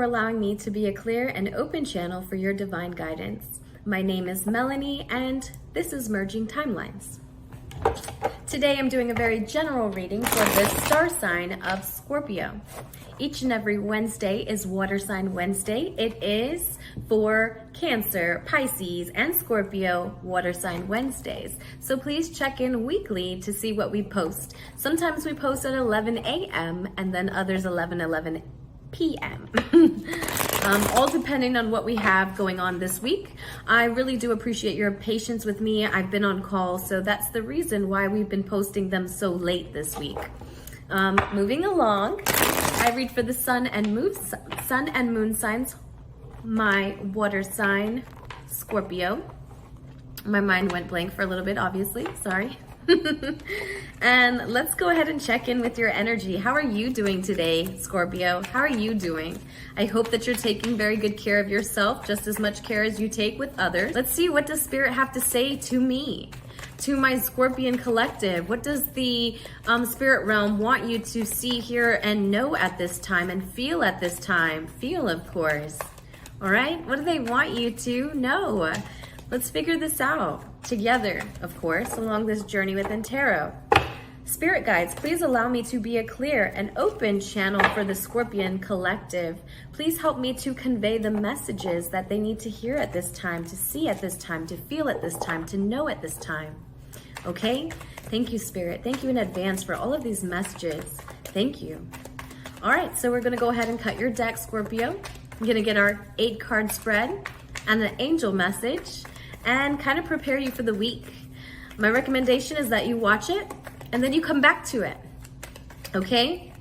allowing me to be a clear and open channel for your divine guidance. My name is Melanie, and this is Merging Timelines. Today I'm doing a very general reading for the star sign of Scorpio. Each and every Wednesday is Water Sign Wednesday. It is for Cancer, Pisces, and Scorpio Water Sign Wednesdays. So please check in weekly to see what we post. Sometimes we post at 11 a.m. and then others 11 p.m. All depending on what we have going on this week. I really do appreciate your patience with me. I've been on call, so that's the reason why we've been posting them so late this week. Moving along, I read for the sun and moon signs. My water sign, Scorpio. My mind went blank for a little bit, obviously, sorry. And let's go ahead and check in with your energy. How are you doing today, Scorpio? How are you doing? I hope that you're taking very good care of yourself, just as much care as you take with others. Let's see, what does Spirit have to say to me, to my Scorpion collective? What does the spirit realm want you to see, hear, and know at this time, and feel at this time? Feel, of course. All right, what do they want you to know? Let's figure this out together, of course, along this journey within tarot. Spirit guides, please allow me to be a clear and open channel for the Scorpion collective. Please help me to convey the messages that they need to hear at this time, to see at this time, to feel at this time, to know at this time. Okay? Thank you, Spirit. Thank you in advance for all of these messages. Thank you. All right, so we're going to go ahead and cut your deck, Scorpio. I'm going to get our 8-card spread and the angel message, and kind of prepare you for the week. My recommendation is that you watch it and then you come back to it. Okay?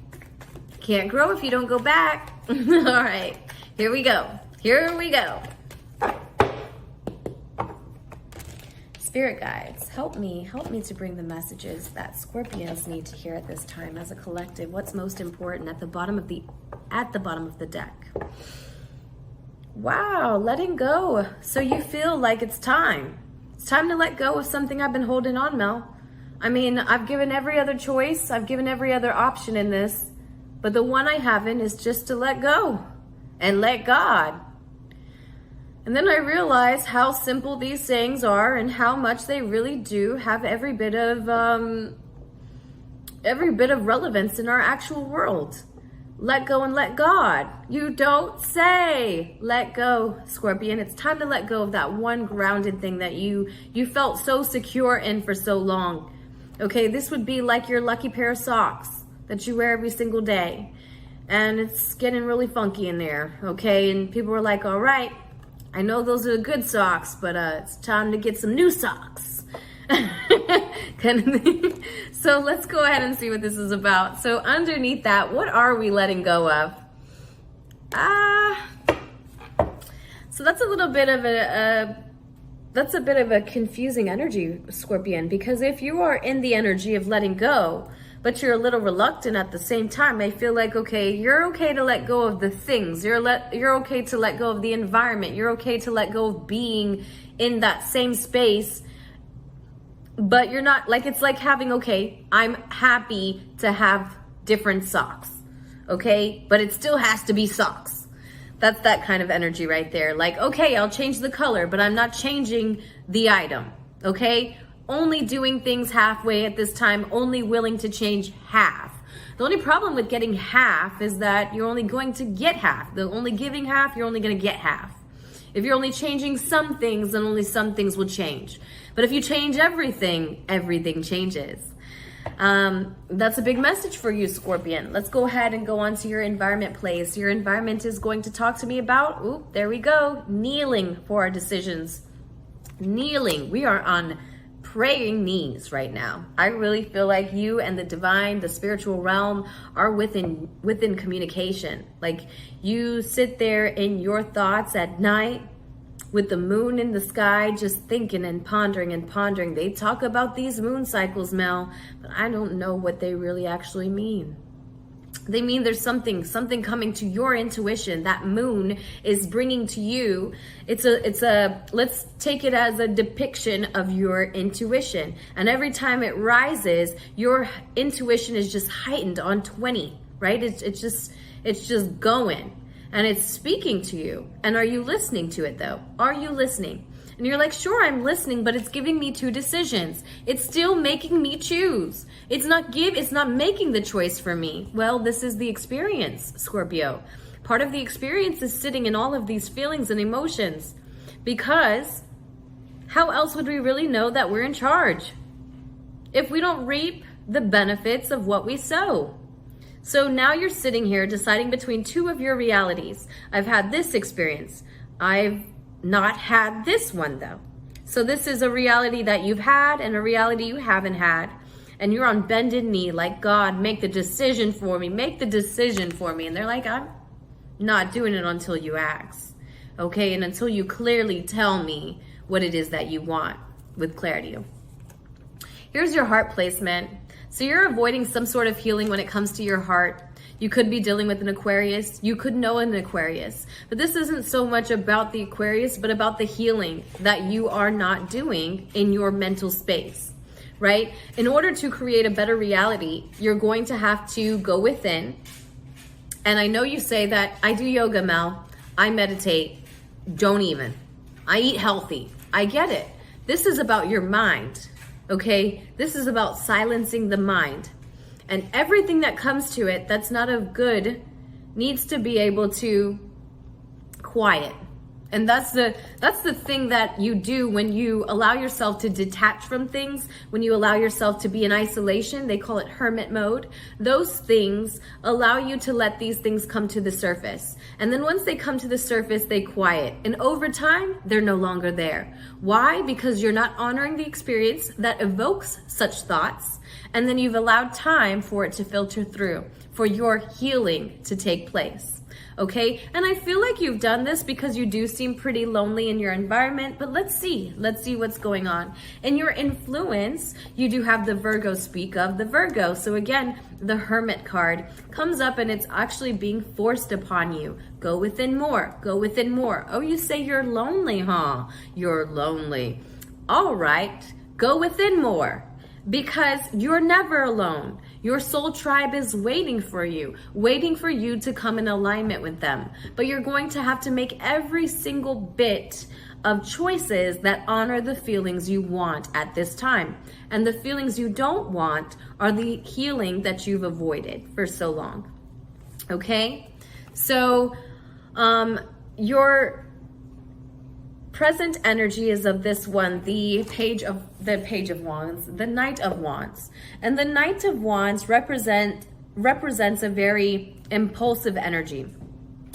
Can't grow if you don't go back. All right, here we go. Here we go. Spirit guides, help me to bring the messages that Scorpions need to hear at this time as a collective. What's most important at the bottom of the deck? Wow, letting go. So you feel like it's time. It's time to let go of something I've been holding on, Mel. I mean, I've given every other choice. I've given every other option in this. But the one I haven't is just to let go and let God. And then I realize how simple these sayings are and how much they really do have every bit of relevance in our actual world. Let go and let God. You don't say. Let go, Scorpion. It's time to let go of that one grounded thing that you felt so secure in for so long. Okay, this would be like your lucky pair of socks that you wear every single day. And it's getting really funky in there, okay? And people are like, all right, I know those are good socks, but it's time to get some new socks. Kind of thing. So let's go ahead and see what this is about. So underneath that, what are we letting go of? So that's a little bit of a confusing energy, Scorpion, because if you are in the energy of letting go, but you're a little reluctant at the same time, I feel like, okay, you're okay to let go of the things. You're okay to let go of the environment. You're okay to let go of being in that same space. But you're not, like, it's like having, okay, I'm happy to have different socks, okay? But it still has to be socks. That's that kind of energy right there. Like, okay, I'll change the color, but I'm not changing the item, okay? Only doing things halfway at this time, only willing to change half. The only problem with getting half is that you're only going to get half. The only giving half, you're only going to get half. If you're only changing some things, then only some things will change. But if you change everything, everything changes. That's a big message for you, Scorpion. Let's go ahead and go on to your environment place. Your environment is going to talk to me about, there we go, kneeling for our decisions. Kneeling. We are on praying knees right now. I really feel like you and the divine, the spiritual realm are within communication. Like, you sit there in your thoughts at night with the moon in the sky, just thinking and pondering and pondering. They talk about these moon cycles, Mel, but I don't know what they really actually mean. They mean there's something coming to your intuition. That moon is bringing to you. It's a let's take it as a depiction of your intuition. And every time it rises, your intuition is just heightened on 20, right? It's just going. and it's speaking to you. And are you listening to it though? Are you listening? And you're like, sure, I'm listening, but it's giving me two decisions. It's still making me choose. It's not making the choice for me. Well, this is the experience, Scorpio. Part of the experience is sitting in all of these feelings and emotions, because how else would we really know that we're in charge if we don't reap the benefits of what we sow? So now you're sitting here deciding between two of your realities. I've had this experience. I've not had this one though. So this is a reality that you've had and a reality you haven't had. And you're on bended knee like, God, make the decision for me. Make the decision for me. And they're like, I'm not doing it until you ask. Okay, and until you clearly tell me what it is that you want with clarity. Here's your heart placement. So you're avoiding some sort of healing when it comes to your heart. You could be dealing with an Aquarius. You could know an Aquarius. But this isn't so much about the Aquarius, but about the healing that you are not doing in your mental space, right? In order to create a better reality, you're going to have to go within. And I know you say that, I do yoga, Mel. I meditate. Don't even. I eat healthy. I get it. This is about your mind, okay? This is about silencing the mind. And everything that comes to it that's not of good needs to be able to quiet. And that's the thing that you do when you allow yourself to detach from things, when you allow yourself to be in isolation. They call it hermit mode. Those things allow you to let these things come to the surface. And then once they come to the surface, they quiet. And over time, they're no longer there. Why? Because you're not honoring the experience that evokes such thoughts. And then you've allowed time for it to filter through, for your healing to take place. Okay, and I feel like you've done this because you do seem pretty lonely in your environment, but let's see what's going on. In your influence, you do have the Virgo, speak of the Virgo. So again, the Hermit card comes up and it's actually being forced upon you. Go within more, go within more. Oh, you say you're lonely, huh? You're lonely. All right, go within more, because you're never alone. Your soul tribe is waiting for you to come in alignment with them. But you're going to have to make every single bit of choices that honor the feelings you want at this time. And the feelings you don't want are the healing that you've avoided for so long. Okay? So, your present energy is of this one, the page of wands, the Knight of Wands. And the Knight of Wands represents a very impulsive energy.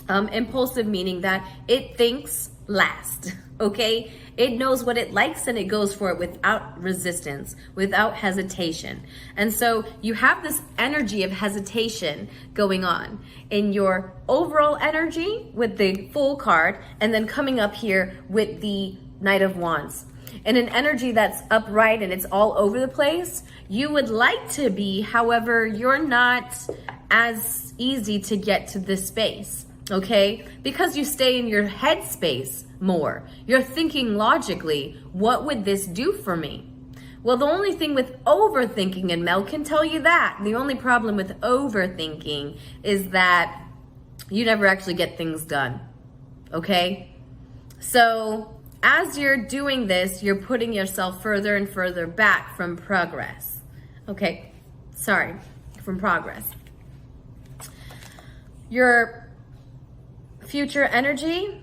Impulsive meaning that it thinks last, okay? It knows what it likes and it goes for it without resistance, without hesitation. And so you have this energy of hesitation going on in your overall energy with the Fool card, and then coming up here with the Knight of Wands. In an energy that's upright and it's all over the place, you would like to be, however, you're not as easy to get to this space, okay? Because you stay in your head space more. You're thinking logically, what would this do for me? Well, the only thing with overthinking, and Mel can tell you that, the only problem with overthinking is that you never actually get things done, okay? So as you're doing this, you're putting yourself further and further back from progress. Okay, sorry, from progress. Your future energy,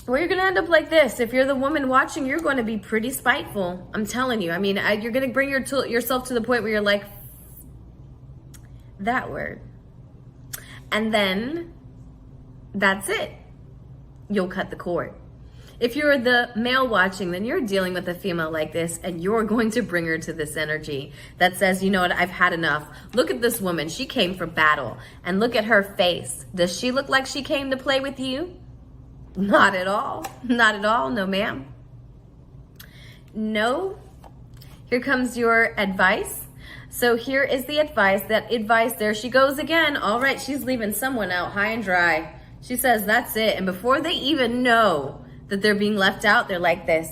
well, you're going to end up like this. If you're the woman watching, you're going to be pretty spiteful. I'm telling you. I mean, you're going to bring yourself to the point where you're like, that word. And then that's it. You'll cut the cord. If you're the male watching, then you're dealing with a female like this, and you're going to bring her to this energy that says, you know what, I've had enough. Look at this woman. She came for battle. And look at her face. Does she look like she came to play with you? Not at all. Not at all. No, ma'am. No. Here comes your advice. So here is the advice. That advice, there she goes again. All right, she's leaving someone out high and dry. She says, that's it. And before they even know that they're being left out, they're like this.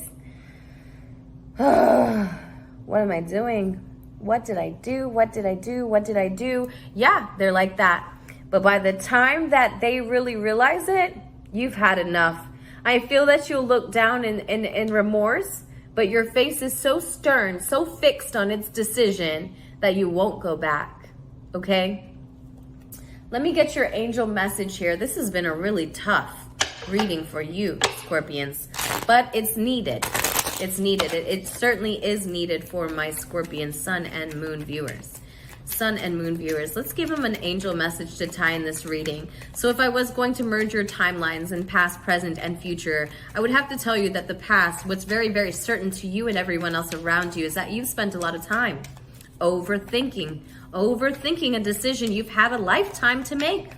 What am I doing? What did I do? What did I do? What did I do? Yeah, they're like that. But by the time that they really realize it, you've had enough. I feel that you'll look down in remorse, but your face is so stern, so fixed on its decision that you won't go back, okay? Let me get your angel message here. This has been a really tough reading for you, Scorpions, but it's needed. It's needed. It certainly is needed for my Scorpion Sun and Moon viewers. Sun and Moon viewers, let's give them an angel message to tie in this reading. So if I was going to merge your timelines in past, present, and future, I would have to tell you that the past, what's very, very certain to you and everyone else around you, is that you've spent a lot of time overthinking a decision you've had a lifetime to make,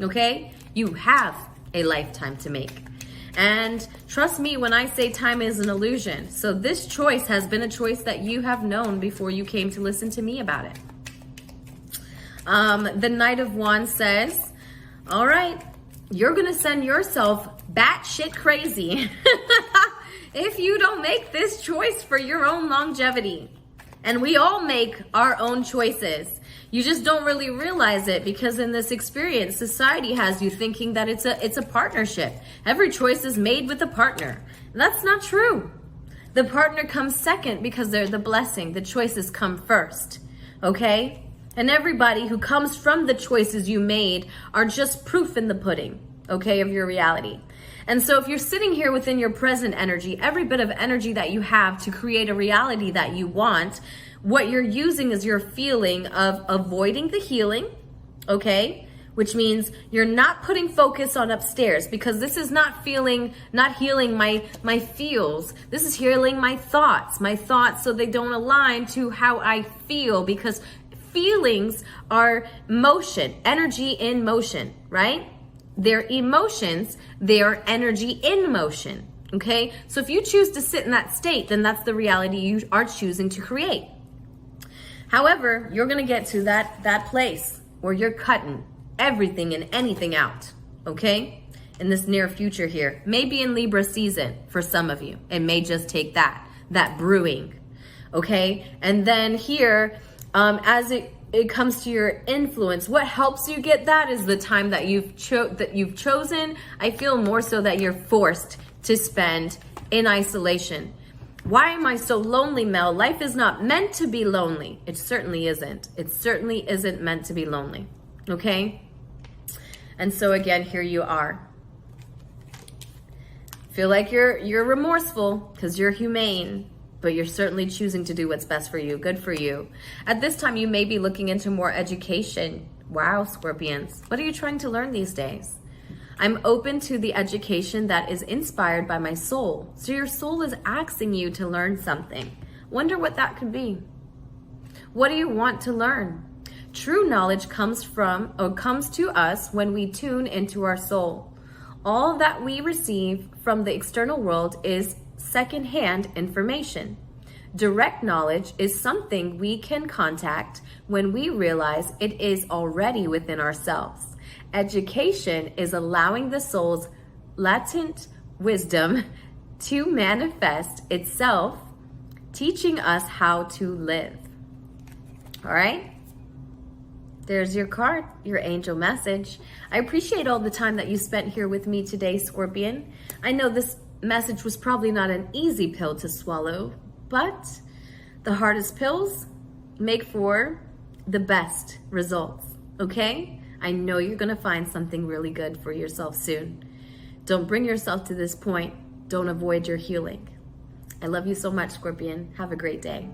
okay? You have a lifetime to make. And trust me when I say time is an illusion. So this choice has been a choice that you have known before you came to listen to me about it. The Knight of Wands says, all right, you're going to send yourself batshit crazy if you don't make this choice for your own longevity. And we all make our own choices. You just don't really realize it because in this experience, society has you thinking that it's a partnership. Every choice is made with a partner. That's not true. The partner comes second because they're the blessing. The choices come first, okay? And everybody who comes from the choices you made are just proof in the pudding, okay, of your reality. And so if you're sitting here within your present energy, every bit of energy that you have to create a reality that you want, what you're using is your feeling of avoiding the healing, okay? Which means you're not putting focus on upstairs because this is not healing my feels. This is healing my thoughts so they don't align to how I feel, because feelings are motion, energy in motion, right? They're emotions, they are energy in motion, okay? So if you choose to sit in that state, then that's the reality you are choosing to create. However, you're gonna get to that place where you're cutting everything and anything out, okay? In this near future here, maybe in Libra season for some of you. It may just take that brewing, okay? And then here, as it comes to your influence, what helps you get that is the time that you've chosen. I feel more so that you're forced to spend in isolation. Why am I so lonely, Mel? Life is not meant to be lonely. It certainly isn't. It certainly isn't meant to be lonely, okay? And so again, here you are. Feel like you're remorseful because you're humane, but you're certainly choosing to do what's best for you. Good for you. At this time, you may be looking into more education. Wow, Scorpions. What are you trying to learn these days? I'm open to the education that is inspired by my soul. So your soul is asking you to learn something. Wonder what that could be. What do you want to learn? True knowledge comes to us when we tune into our soul. All that we receive from the external world is secondhand information. Direct knowledge is something we can contact when we realize it is already within ourselves. Education is allowing the soul's latent wisdom to manifest itself, teaching us how to live. All right? There's your card, your angel message. I appreciate all the time that you spent here with me today, Scorpion. I know this message was probably not an easy pill to swallow, but the hardest pills make for the best results, okay? I know you're gonna find something really good for yourself soon. Don't bring yourself to this point. Don't avoid your healing. I love you so much, Scorpion. Have a great day.